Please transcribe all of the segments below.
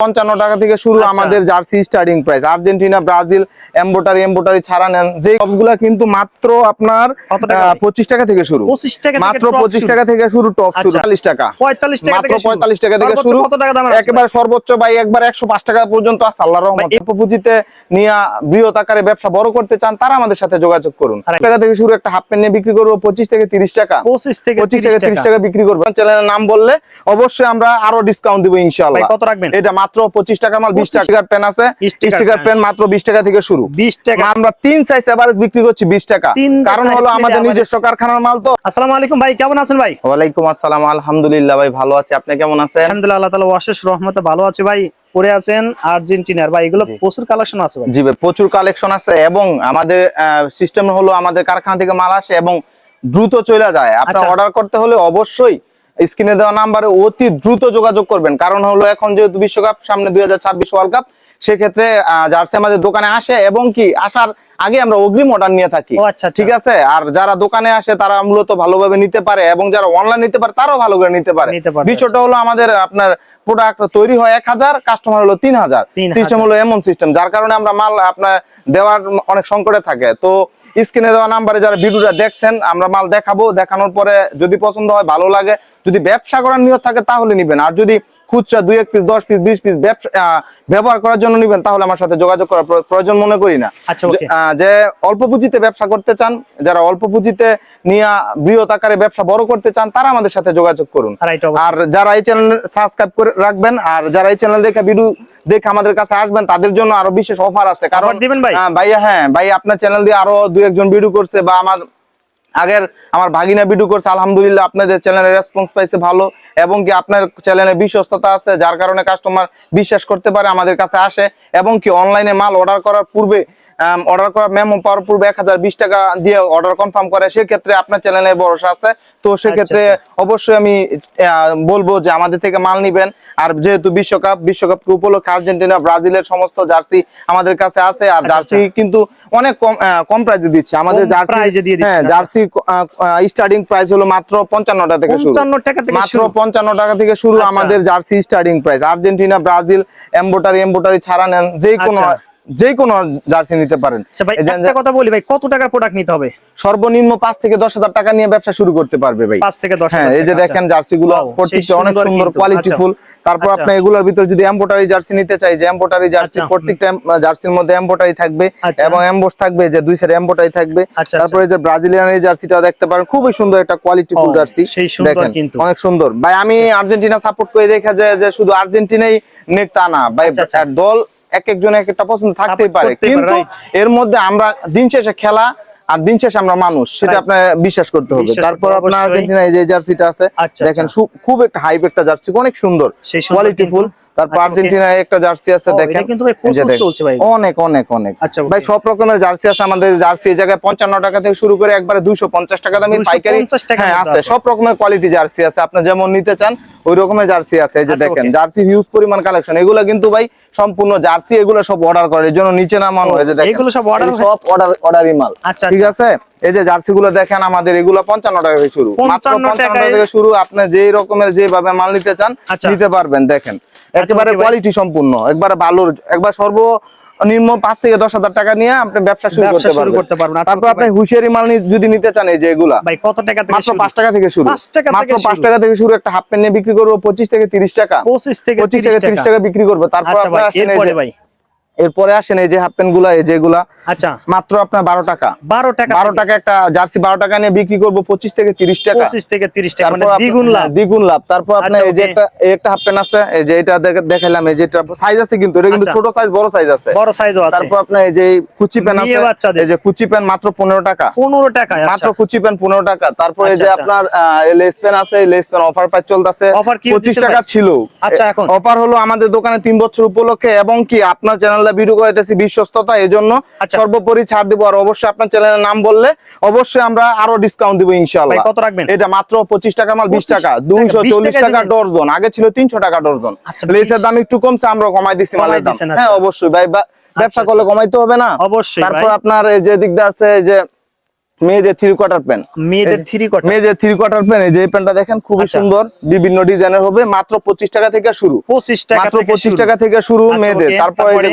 55 টাকা থেকে শুরু আমাদের jersey starting price. Argentina, Brazil, embroidery ছাড়া নেন যে টপগুলা কিন্তু মাত্র আপনার 25 টাকা থেকে শুরু। মাত্র 25 টাকা থেকে শুরু, টপ শুরু 40 টাকা, 45 টাকা থেকে 45 টাকা থেকে শুরু। কত টাকা দাম একেবারে সর্বোচ্চ ভাই একবার 105 টাকা পর্যন্ত আছে আল্লাহর রহমতে। পুঁজিতে নিয়ে বৃহৎ আকারে ব্যবসা বড় করতে চান তারা আমাদের সাথে যোগাযোগ করুন। টাকা থেকে শুরু একটা হাফ প্যান্ট নিয়ে বিক্রি করব 25 থেকে 30 টাকা, 25 থেকে 30 টাকা বিক্রি করব। চ্যানেলের নাম বললে অবশ্যই আমরা আরো ডিসকাউন্ট দিব ইনশাআল্লাহ। কত রাখবেন? এটা মাত্র 25 টাকা মাল। 20 টাকার পেন আছে, স্টিকার পেন মাত্র 20 টাকা থেকে শুরু। 20 টাকা আমরা 3 সাইজ এভারেজ বিক্রি করছি 20 টাকা, কারণ হলো আমাদের নিজস্ব কারখানার মাল তো। আসসালামু আলাইকুম ভাই, কেমন আছেন ভাই? ওয়ালাইকুম আসসালাম, আলহামদুলিল্লাহ ভাই ভালো আছি, আপনি কেমন আছেন? আলহামদুলিল্লাহ, আল্লাহ তাআলা অশেষ রহমতে ভালো আছি ভাই। পরে আছেন আর্জেন্টিনার ভাই, এগুলো প্রচুর কালেকশন আছে ভাই। জি ভাই, প্রচুর কালেকশন আছে এবং আমাদের সিস্টেম হলো আমাদের কারখানা থেকে মাল আসে এবং দ্রুত চলে যায়। আপনারা অর্ডার করতে হলে অবশ্যই স্ক্রিনে দেওয়া নাম্বারে অতি দ্রুত যোগাযোগ করবেন, কারণ হলো এখন যেহেতু বিশ্বকাপ সামনে 2026 ওয়ার্ল্ড কাপ, সেক্ষেত্রে জার্সি আমাদের দোকানে আসে এবং কি আসার আগে আমরা অগ্রিম অর্ডার নিয়ে থাকি। ঠিক আছে, আর যারা দোকানে আসে তারা মূলত ভালোভাবে নিতে পারে এবং যারা অনলাইন নিতে পারে তারাও ভালো করে নিতে পারে। বিষয়টা হলো আমাদের আপনার প্রোডাক্ট তৈরি হয় 1000, কাস্টমার হলো 3000। সিস্টেম হলো এমন সিস্টেম, যার কারণে আমরা মাল আপনার দেওয়ার অনেক সংকটে থাকে। তো স্ক্রিনে দেওয়া নাম্বারে যারা ভিডিওটা দেখছেন আমরা মাল দেখাবো, দেখানোর পরে যদি পছন্দ হয় ভালো লাগে, যদি ব্যবসা করার নিয়ত থাকে তাহলে নিবেন, আর যদি খুচরা 2-1 পিস 10 পিস 20 পিস ব্যবহার করার জন্য নিবেন তাহলে আমার সাথে যোগাযোগ করার প্রয়োজন মনে করি না। যে অল্প পুঁজিতে ব্যবসা করতে চান, যারা অল্প পুঁজিতে নিয়ে বৃহৎ আকারে ব্যবসা বড় করতে চান তারা আমাদের সাথে যোগাযোগ করুন। আর যারা এই চ্যানেল সাবস্ক্রাইব করে রাখবেন আর যারা এই চ্যানেল দেখে ভিডিও দেখে আমাদের কাছে আসবেন তাদের জন্য আরো বিশেষ অফার আছে। কারণ ভাইয়া, হ্যাঁ ভাই, আপনার চ্যানেল দিয়ে আরো 2-1 জন ভিডিও করছে বা আমার ভাগিনা ভিডিও করছে, আলহামদুলিল্লাহ আপনাদের চ্যানেলের রেসপন্স পাইছে ভালো এবং কি আপনার চ্যানেলে বিশ্বস্ততা আছে, যার কারণে কাস্টমার বিশ্বাস করতে পারে আমাদের কাছে আসে। এবং কি অনলাইনে মাল অর্ডার করার পূর্বে মেমো পাওয়ার পূর্বে 1020 টাকা দিয়ে অর্ডার কনফার্ম করে, সেক্ষেত্রে আপনার চ্যানেলে ভরসা আছে। তো সেক্ষেত্রে অবশ্যই আমি বলবো যে আমাদের থেকে মাল নিবেন। আর যেহেতু বিশ্বকাপ উপলক্ষে আর্জেন্টিনা, ব্রাজিলের সমস্ত জার্সি আমাদের কাছে আছে, আর জার্সি কিন্তু অনেক কম প্রাইসে দিচ্ছে আমাদের জার্সি স্টার্টিং প্রাইস হলো মাত্র 55 টাকা থেকে শুরু। মাত্র 55 টাকা থেকে শুরু আমাদের jersey starting price. Argentina, Brazil, embroidery ছাড়া নেন যে কোনো জার্সি নিতে পারেন। একটা কথা বলি ভাই, কত টাকার প্রোডাক্ট নিতে হবে? সর্বনিম্ন 5 থেকে 10,000 টাকা নিয়ে ব্যবসা শুরু করতে পারবে ভাই। 5 থেকে 10,000। হ্যাঁ, এই যে দেখেন জার্সিগুলো প্রত্যেকটা অনেক সুন্দর কোয়ালিটিফুল। তারপর আপনি এগুলোর ভিতর যদি এমব্রয়ডারি জার্সি নিতে চাই, যে এমব্রয়ডারি জার্সি প্রত্যেকটা জার্সির মধ্যে এমব্রয়ডারি থাকবে এবং এমবোস থাকবে, যে দুই সাইডে এমব্রয়ডারি থাকবে। তারপরে যে ব্রাজিলিয়ান এই জার্সিটা দেখতে পারেন, খুবই সুন্দর একটা কোয়ালিটিফুল জার্সি, দেখেন অনেক সুন্দর ভাই। আমি আর্জেন্টিনা সাপোর্ট করে দেখা যায় যে শুধু আর্জেন্টিনাই নেক তা না ভাই, দল এক একজন এক একটা পছন্দ থাকতেই পারে, কিন্তু এর মধ্যে আমরা দিন শেষে খেলা আর দিন শেষে আমরা মানুষ, সেটা আপনার বিশ্বাস করতে হবে। তারপর আপনার আর্জেন্টিনা এই যে জার্সিটা আছে দেখেন, খুব একটা হাইপ একটা জার্সি, অনেক সুন্দর কোয়ালিটিফুল। তারপর আর্জেন্টিনার একটা জার্সি আছে দেখেন, অনেক অনেক অনেক ভাই সব রকমের জার্সি আছে আমাদের। জার্সি এই জায়গায় 55 টাকা থেকে শুরু করে একবারে 250 টাকা দামের পাইকারি আছে। সব রকমের কোয়ালিটি জার্সি আছে, আপনি যেমন নিতে চান ওই রকমের জার্সি আছে। এই যে দেখেন জার্সি হিউজ পরিমাণ কালেকশন। এগুলা কিন্তু ভাই সম্পূর্ণ জার্সি, এগুলো সব অর্ডার করে, এর জন্য নিচে নামানো হয়েছে, এগুলো সব অর্ডারই মাল। ঠিক আছে, এই যে জার্সি গুলো দেখেন আমাদের, এগুলো 55 টাকা থেকে শুরু, মাত্র 55 টাকা থেকে শুরু। আপনি যে রকমের যেভাবে মাল নিতে চান নিতে পারবেন। দেখেন একেবারে কোয়ালিটি সম্পূর্ণ, একবারে ভালো, একবার সর্বনিম্ন 5 থেকে 10,000 টাকা নিয়ে আপনি ব্যবসা শুরু করতে পারবেন। তারপর আপনি হুঁশিয়ারি মাল যদি নিতে চান, এই যে এগুলা কত টাকা থেকে? মাত্র 5 টাকা থেকে শুরু, মাত্র 5 টাকা থেকে শুরু। একটা হাফ প্যান্ট নিয়ে বিক্রি করবো 25 থেকে 30 টাকা, 25 থেকে 30 টাকা বিক্রি করবো। তারপর আপনার এরপরে আসেন এই যে হাফ প্যান্ট গুলা, এই যেগুলা মাত্র আপনার 12 টাকা একটা জার্সি 12 টাকা নিয়ে বিক্রি করবো 25 থেকে 30 টাকা, 25 থেকে 30 টাকা, মানে দ্বিগুণ লাভ। তারপর আপনার এই যে একটা হাফ প্যান্ট আছে, এই যে এটা দেখাইলাম, এই যে এটা সাইজ আছে, কিন্তু এটা কিন্তু ছোট সাইজ, বড় সাইজ আছে, তারপর আপনার এই যে কুচি প্যান্ট আছে, এই যে কুচি প্যান্ট মাত্র 15 টাকা, মাত্র কুচি প্যান্ট 15 টাকা। তারপর এই যে আপনার লেস প্যান্ট আছে, লেস প্যান্ট অফার প্রাইস চলতেছে, 25 টাকা ছিল। এখন অফার হলো আমাদের দোকানে 3 বছর উপলক্ষে, এবং কি আপনার চ্যানেল ভিডিও করাইতেছি বিশ্বস্ততা, এজন্য সর্বোপরি ছাড় দিব। আর অবশ্যই আপনার চ্যানেলের নাম বললে অবশ্যই আমরা আরো ডিসকাউন্ট দিব ইনশাআল্লাহ। কত রাখবেন? এটা মাত্র 25 টাকা মাল, 20 টাকা, 240 টাকা ডর্জন, আগে ছিল 300 টাকা ডর্জন। লেসের দাম একটু কমছে, আমরা কমাই দিছি মালের দাম। হ্যাঁ অবশ্যই ভাই, ব্যবসা করলে কমাইতে হবে না অবশ্যই। তারপর আপনার এই যে দিকটা আছে, যে মেয়েদের 3/4 প্যান্ট, মেয়েদের 3/4, মেয়েদের 3/4 প্যান্ট। এই যে এই প্যান্টটা দেখেন খুবই সুন্দর, বিভিন্ন ডিজাইনের হবে, মাত্র 25 টাকা থেকে শুরু, 25 টাকা মাত্র থেকে 25 টাকা থেকে শুরু মেয়েদের। তারপরে এই যে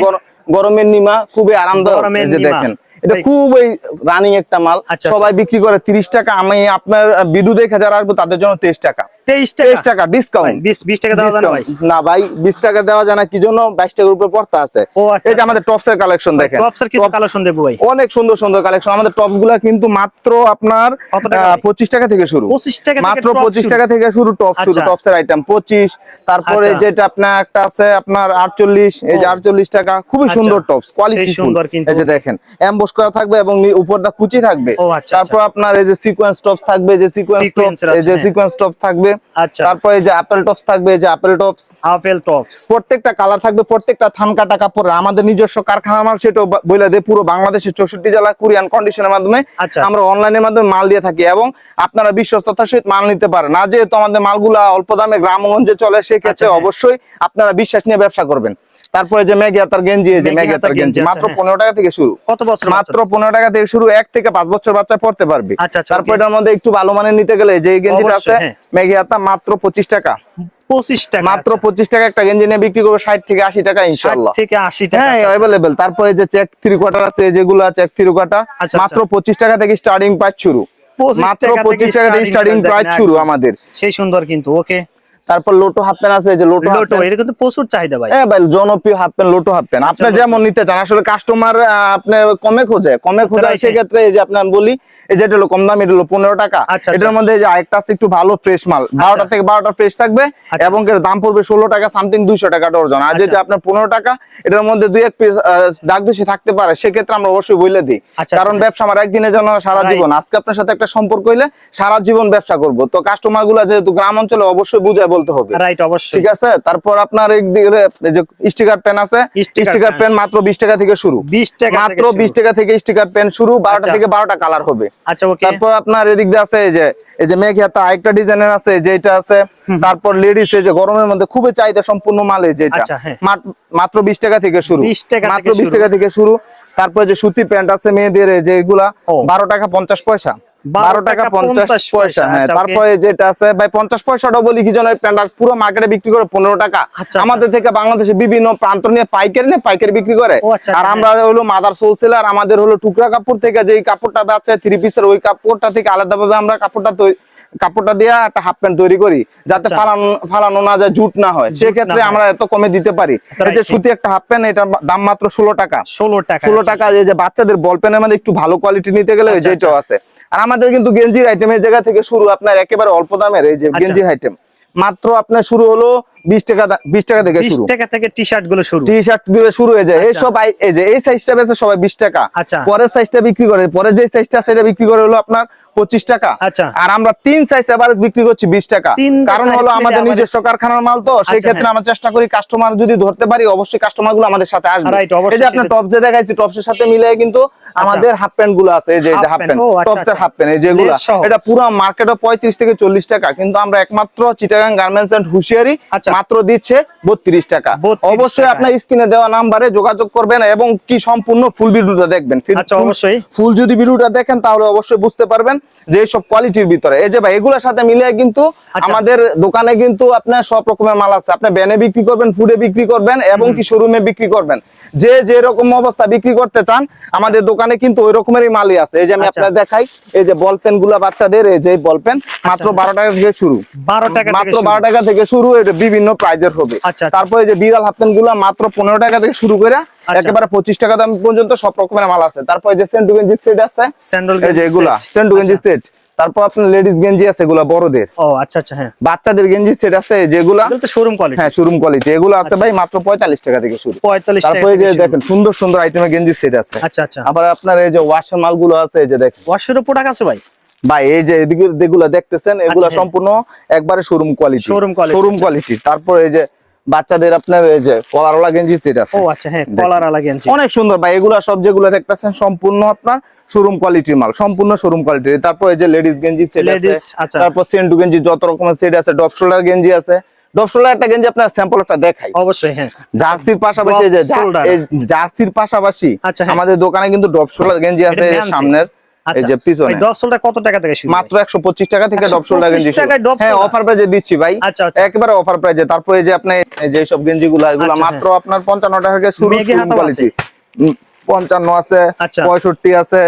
গরমের নিমা, খুবই আরামদায়ক, এই যে দেখেন এটা খুবই রানিং একটা মাল, সবাই বিক্রি করে 30 টাকা। আমি আপনার ভিডিও দেখে যারা আসবে তাদের জন্য 23 টাকা, 23 টাকা ডিসকাউন্ট। 20 টাকা দেওয়া যায় না ভাই? না ভাই, 20 টাকা দেওয়া যায় না, কি জন্য? 22 টাকার উপরে পড়তে আছে। এই যে আমাদের টপস এর কালেকশন দেখেন, টপস এর কিছু কালেকশন দেখবো ভাই, অনেক সুন্দর সুন্দর কালেকশন। আমাদের টপস গুলা কিন্তু মাত্র আপনার 25 টাকা থেকে শুরু, 25 টাকা মাত্র 25 টাকা থেকে শুরু টপ, শুরু টপস এর আইটেম 25। তারপরে যেটা আপনার একটা আছে আপনার 48, এই যে 48 টাকা, খুবই সুন্দর টপস, কোয়ালিটি সুন্দর। এই যে দেখেন এমবস করা থাকবে এবং উপর দা কুচি থাকবে। তারপর আপনার এই যে সিকোয়েন্স টপস থাকবে, যে সিকোয়েন্স টপস, এই যে সিকোয়েন্স টপস থাকবে। তারপর এই যে আপেল টপস থাকবে, এই যে আপেল টপস, আপেল টপস, প্রত্যেকটা কালার থাকবে, প্রত্যেকটা থান কাটা কাপড়, আমাদের নিজস্ব কারখানা মাল, সেটাও বলে দেয়। পুরো বাংলাদেশের 64 জেলা কুরিয়ান কন্ডিশনের মাধ্যমে আমরা অনলাইনের মাধ্যমে মাল দিয়ে থাকি, এবং আপনারা বিশ্বস্ততার সহিত মাল নিতে পারেন। না যেহেতু আমাদের মালগুলা অল্প দামে গ্রামগঞ্জে চলে, সেক্ষেত্রে অবশ্যই আপনারা বিশ্বাস নিয়ে ব্যবসা করবেন। তারপরে যে মেঘি হাতার গেঞ্জি, এই যে মেঘি হাতার গেঞ্জি মাত্র 15 টাকা থেকে শুরু। কত বছর? মাত্র 15 টাকা থেকে শুরু, 1 থেকে 5 বছর বাচ্চা পড়তে পারবে। তারপর এটার মধ্যে একটু ভালো মানের নিতে গেলে যে গেঞ্জিটা আছে মেঘি হাতা, মাত্র 25 টাকা, 25 টাকা, মাত্র 25 টাকা একটা গেঞ্জি নিয়ে বিক্রি করবে 60 থেকে 80 টাকা ইনশাআল্লাহ, 60 থেকে 80 টাকা, হ্যাঁ अवेलेबल। তারপরে যে চেক 3/4 আছে, যেগুলো চেক 3/4 মাত্র 25 টাকা থেকে স্টার্টিং প্রাইস শুরু, মাত্র 25 টাকা থেকে স্টার্টিং প্রাইস শুরু আমাদের। সেই সুন্দর কিন্তু। ওকে, তারপর লোটো হাফ প্যান্ট আছে, যে লোটো এটা কিন্তু প্রচুর চাহিদা ভাই। হ্যাঁ ভাই, জনপ্রিয় half pant, lotto half pant. আপনি যেমন নিতে চান, আসলে কাস্টমার আপনি কমে খোঁজে, সেক্ষেত্রে এই যে আপনার বলি, এই যে এটা হলো কম দাম, এটা হলো 15 টাকা। এটার মধ্যে যে আরেকটা আছে একটু ভালো ফ্রেশ মাল, 12টা থেকে 12টা ফ্রেশ থাকবে, এবং এর দাম পড়বে 16 টাকা সামথিং, 200 টাকা ডজন। আর যেটা আপনার 15 টাকা, এটার মধ্যে 2-1 পিস দাগ দোষী থাকতে পারে, সেক্ষেত্রে আমরা অবশ্যই বলে দিই, কারণ ব্যবসা আমার একদিনের জন্য সারা জীবন। আজকে আপনার সাথে একটা সম্পর্ক হইলে সারা জীবন ব্যবসা করব, তো কাস্টমার গুলা যেহেতু গ্রাম অঞ্চলে, অবশ্যই বুঝায় বলতে হবে, রাইট? অবশ্যই, ঠিক আছে। তারপর আপনার স্টিকার পেন আছে, স্টিকার পেন মাত্র 20 টাকা থেকে শুরু, 20 টাকা, মাত্র 20 টাকা থেকে স্টিকার পেন শুরু, 12টা থেকে 12টা কালার হবে। আচ্ছা, ওকে। তারপর আপনার এদিক দিয়ে আছে এই যে মেঘি হাতা, আরেকটা ডিজাইনের আছে, যেটা আছে। তারপর লেডিস, এই যে গরমের মধ্যে খুবই চাহিদা সম্পূর্ণ মাল, এই যেটা মাত্র 20 টাকা থেকে শুরু, মাত্র 20 টাকা থেকে শুরু। তারপর যে সুতি প্যান্ট আছে মেয়েদের, যে এগুলা 12 টাকা 50 পয়সা, 12 টাকা 50 পয়সা। হ্যাঁ, তারপরে যেটা আছে ভাই 50 পয়সাটাও বলি কি জন্য, প্যান্ট পুরো মার্কেটে বিক্রি করে 15 টাকা। আমাদের থেকে বাংলাদেশে বিভিন্ন প্রান্ত নিয়ে পাইকারি বিক্রি করে। আর আমরা হলো মাদার হোলসেলার, আমাদের হলো টুকরা কাপড় থেকে যে কাপড়টা বেচে 3 পিসের, ওই কাপড়টা থেকে আলাদাভাবে আমরা কাপড়টা দিয়ে একটা হাফ প্যান্ট তৈরি করি, যাতে ফালানো না যায়, জুট না হয়, সেক্ষেত্রে আমরা এত কমে দিতে পারি। এই যে সুতি একটা হাফ প্যান্ট, এটার দাম মাত্র 16 টাকা, 16 টাকা। এই যে বাচ্চাদের বল প্যানের মধ্যে একটু ভালো কোয়ালিটি নিতে গেলে যেটাও আছে। আর আমাদের কিন্তু গেঞ্জির আইটেমের জায়গা থেকে শুরু আপনার একেবারে অল্প দামের, এই যে গেঞ্জির আইটেম মাত্র আপনার শুরু হলো 20 টাকা থেকে শুরু, 20 টাকা থেকে টি-শার্ট গুলো শুরু হয়ে যায়। এই সব এই যে এই সাইজটা বেচে সবাই 20 টাকা, পরের সাইজটা বিক্রি করে, পরে যে সাইজটা সেটা বিক্রি করে হলো আপনার 25 টাকা। আর আমরা 3 সাইজ এভারেজ বিক্রি করছি 20 টাকা, কারণ হলো আমাদের নিজস্ব কারখানার মাল, তো সেই ক্ষেত্রে আমরা চেষ্টা করি কাস্টমার যদি ধরতে পারি, অবশ্যই কাস্টমার গুলো আমাদের সাথে আসবে। এই যে আপনার টপস যে দেখাইছি, টপসের সাথে মিলে কিন্তু আমাদের হাফ প্যান্ট গুলো আছে, এই যে হাফ প্যান্ট, টপসের হাফ প্যান্ট, এই যেগুলো, এটা পুরো মার্কেটে 35 থেকে 40 টাকা, কিন্তু আমরা একমাত্র চিটাগাং গার্মেন্টস এন্ড হুশিয়ারি মাত্র দিচ্ছে 32 টাকা। অবশ্যই আপনার স্ক্রিনে দেওয়া নাম্বারে যোগাযোগ করবেন, এবং কি সম্পূর্ণ ফুল ভিডিওটা দেখবেন। অবশ্যই ফুল যদি ভিডিওটা দেখেন, তাহলে অবশ্যই বুঝতে পারবেন যে সব কোয়ালিটির ভিতরে। এই যে ভাই, এগুলোর সাথে মিলিয়ে কিন্তু আমাদের দোকানে কিন্তু আপনার সব রকমের মাল আছে। আপনি ভ্যানে বিক্রি করবেন, ফুডে বিক্রি করবেন, এবং কি শোরুমে বিক্রি করবেন, যে যেরকম অবস্থা বিক্রি করতে চান, আমাদের দোকানে কিন্তু ওই রকমেরই মালই আছে। এই যে আমি আপনাদের দেখাই, এই যে বল পেন গুলা বাচ্চাদের, এই যে বল পেন মাত্র 12 টাকা থেকে শুরু, 12 টাকা, মাত্র 12 টাকা থেকে শুরু, এটা বিভিন্ন প্রাইজের হবে। তারপরে যে বিড়াল হাফ প্যান্ট গুলা মাত্র 15 টাকা থেকে শুরু করে একেবারে 25 টাকা দাম পর্যন্ত সব রকমের মাল আছে। তারপরে যে সেন্টু গেঞ্জি সেট আছে, এই যে এগুলা সেন্টু গেঞ্জি সেট। তারপর আপনার লেডিস গেঞ্জি আছে, এগুলা বড়দের। হ্যাঁ, বাচ্চাদের গেঞ্জি সেট আছে, যেগুলা শোরুম কোয়ালিটি। হ্যাঁ, শোরুম কোয়ালিটি। এগুলো আছে ভাই মাত্র 45 টাকা থেকে শুরু, 45 টাকা। তারপরে যে দেখেন সুন্দর সুন্দর আইটেমের গেঞ্জি সেট আছে। আবার আপনার এই যে ওয়াশের মালগুলো আছে, এই যে দেখেন ওয়াশের প্রোডাক্ট আছে ভাই। এই যে এদিকে যেগুলো দেখতেছেন, এগুলা সম্পূর্ণ একবারে শোরুম কোয়ালিটি। তারপর এই যে বাচ্চাদের আপনার এই যে কলারওয়ালা গেঞ্জি সেট আছে। কলারওয়ালা গেঞ্জি অনেক সুন্দর ভাই। এগুলা সব যেগুলো দেখতেছেন সম্পূর্ণ আপনার শোরুম কোয়ালিটির মাল, সম্পূর্ণ শোরুম কোয়ালিটির। তারপর এই যে লেডিস গেঞ্জি সেট আছে, তারপর সেন্টু গেঞ্জি, যত রকমের সেট আছে, ডপ শোল্ডার গেঞ্জি আছে। ডপ শোল্ডার একটা গেঞ্জি আপনার স্যাম্পল একটা দেখাই। অবশ্যই, হ্যাঁ। জার্সির পাশাপাশি, জার্সির পাশাপাশি আমাদের দোকানে কিন্তু ডপ শোল্ডার গেঞ্জি আছে সামনের, এই যে পিছনে ডপ সোলটা কত টাকা থেকে শুরু? মাত্র 125 টাকা থেকে ডপ সোল গেঞ্জি শুরু। হ্যাঁ অফার প্রাইজে দিচ্ছি ভাই, আচ্ছা আচ্ছা একেবারে অফার প্রাইজে। তারপরে এই যে আপনি এই যে সব গেঞ্জিগুলো এগুলো মাত্র আপনার 55 টাকা থেকে শুরু, কোয়ালিটি 55 আছে, 65 আছে,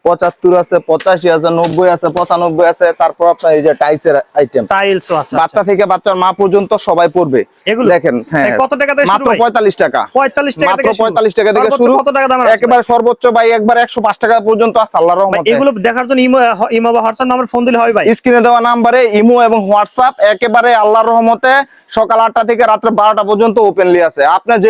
75 আছে, 85 আছে, 90 আছে, 95 আছে। তারপর আপনার এই যে টাইলসের আইটেম, টাইলসও আছে, বাচ্চা থেকে বাচ্চার মা পর্যন্ত সবাই পরবে এগুলো দেখেন। হ্যাঁ কত টাকা থেকে শুরু? মাত্র 45 টাকা, 45 টাকা থেকে মাত্র 45 টাকা থেকে শুরু। কত টাকা দাম? একেবারে সর্বোচ্চ ভাই একবার 105 টাকা পর্যন্ত আছে আল্লাহর রহমতে। এগুলো দেখার জন্য ইমো বা হোয়াটসঅ্যাপ নাম্বার ফোন দিলে হবে ভাই? স্ক্রিনে দেওয়া নম্বরে ইমো এবং হোয়াটসঅ্যাপ একেবারে আল্লাহর রহমতে সকাল 8টা থেকে রাত্রে 12টা পর্যন্ত ওপেনলি আছে। আপনি যে